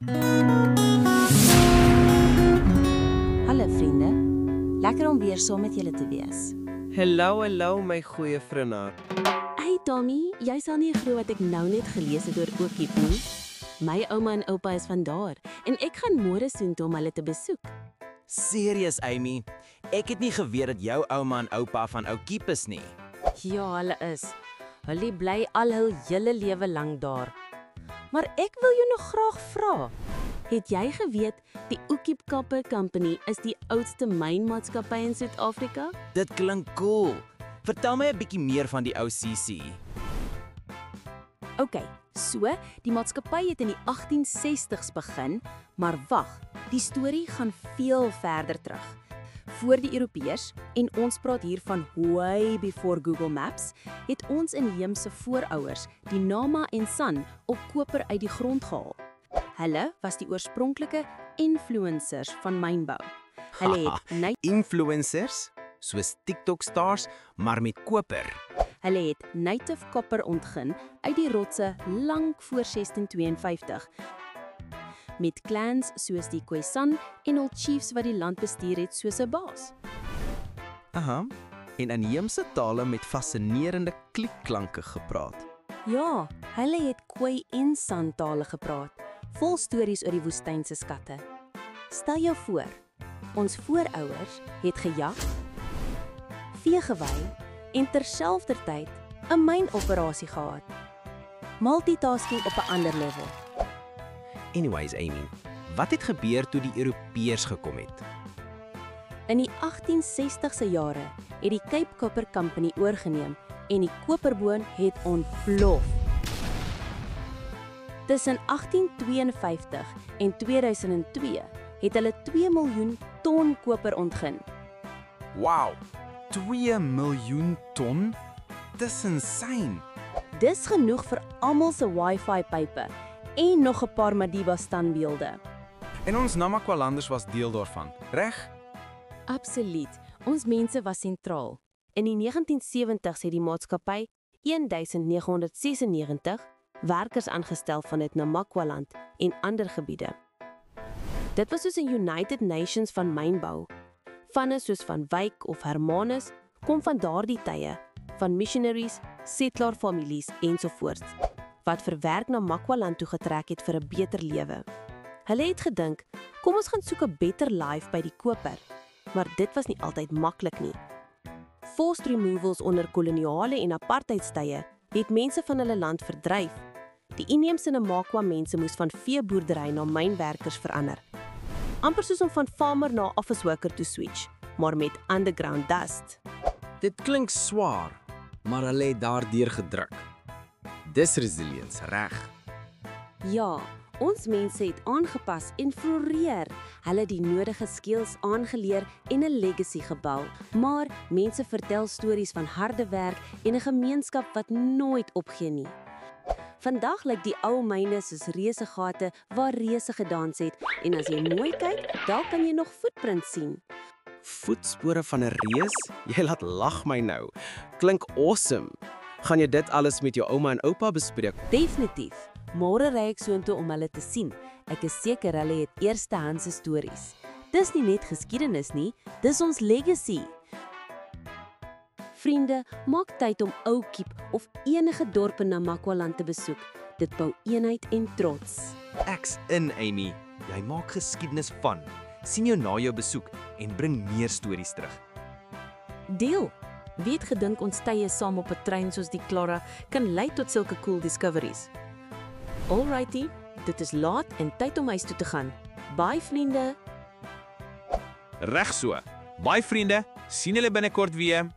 Hallo vriende, lekker om weer saam met julle te wees. Hallo my goeie vriendin. Hey Tommy, jy sal nie glo wat ek nou net gelees het oor Okiep nie. My ouma en oupa is van daar en ek gaan môre soontoe om hulle te besoek. Serious, Amy. Ek het nie geweet dat jou ouma en oupa van Okiep is nie. Ja, hulle is. Hulle bly al hul hele lewe lank daar. Maar ek wil jou nog graag vra. Het jy geweet die Okiep Copper Company is die oudste mynmaatskappy in Suid-Afrika? Dit klink cool. Vertel my 'n bietjie meer van die OCC. OK, so die maatskappy het in die 1860s begin, maar wag, die storie gaan veel verder terug. Voor die Europeërs, en ons praat hier van way before Google Maps, het ons inheemse voorouers, die Nama en San, op koper uit die grond gehaal. Hulle was die oorspronklike influencers van mynbou. Hulle het Influencers, soos TikTok stars, maar met koper. Hulle het native copper ontgin uit die rotse lank voor 1652. Met clans soos die Khoisan en hul chiefs wat die land bestuur het soos 'n baas. Aha, en inheemse tale met fascinerende kliekklanke gepraat. Ja, hulle het Khoi en San tale gepraat, vol stories oor die woestyn se skatte. Stel jou voor, ons voorouers het gejag, vee gewy en terselfdertyd 'n mynoperasie gehad. Multitasking op 'n ander level. Anyways, Amy, wat het gebeur toe die Europeërs gekom het? In die 1860se jare het die Cape Copper Company oorgeneem en die koperboon het ontplof. Tussen 1852 en 2002 het hulle 2 miljoen ton koper ontgin. Wow, 2 miljoen ton? Dis insane. Dis genoeg vir almal se Wi-Fi pype en nog 'n paar Madiba standbeelde. En ons Namakwalanders was deel daarvan, reg? Absoluut. Ons mense was sentraal. In die 1970s het die maatskappy 1996 werkers aangestel van dit Namakwaland en ander gebiede. Dit was soos 'n United Nations van mynbou. Vanne soos van Wyk of Hermanus kom van daardie tye, van missionaries, settler families ensovoorts, wat vir werk na Makwaland toe getrek het vir 'n beter lewe. Hulle het gedink, kom ons gaan soek 'n better life by die koper, maar dit was nie altyd maklik nie. Forced removals onder koloniale en apartheidstye het mense van hulle land verdryf. Die inheemse Namakwa mense moes van veeboerdery na mynwerkers verander. Amper soos om van farmer na office worker te switch, maar met underground dust. Dit klink swaar, maar hulle het daardeur gedruk. Dis resilience, reg? Ja, ons mense het aangepas en floreer. Hulle het die nodige skills aangeleer en 'n legacy gebou. Maar mense vertel stories van harde werk en 'n gemeenskap wat nooit opgee nie. Vandag lyk die ou myne soos reuse gate waar reuse gedans het en as jy mooi kyk, dan kan jy nog footprints sien. Voetspore van 'n reus? Jy laat lag my nou. Klink awesome. Gaan jy dit alles met jou ouma en oupa bespreek? Definitief. Môre ry ek soontoe om hulle te sien. Ek is seker hulle het eerstehandse stories. Dis nie net geskiedenis nie, dis ons legacy. Vriende, maak tyd om Okiep of enige dorp in Namakwaland te besoek. Dit bou eenheid en trots. Ek's in, Amy. Jy maak geskiedenis van. Sien jou na jou besoek en bring meer stories terug. Deel. Wie het gedink ons tye saam op 'n trein soos die Clara kan lei tot sulke cool discoveries? Alrighty, dit is laat en tyd om huis toe te gaan. Bye vriende. Reg so. Baie vriende, sien julle binnekort weer.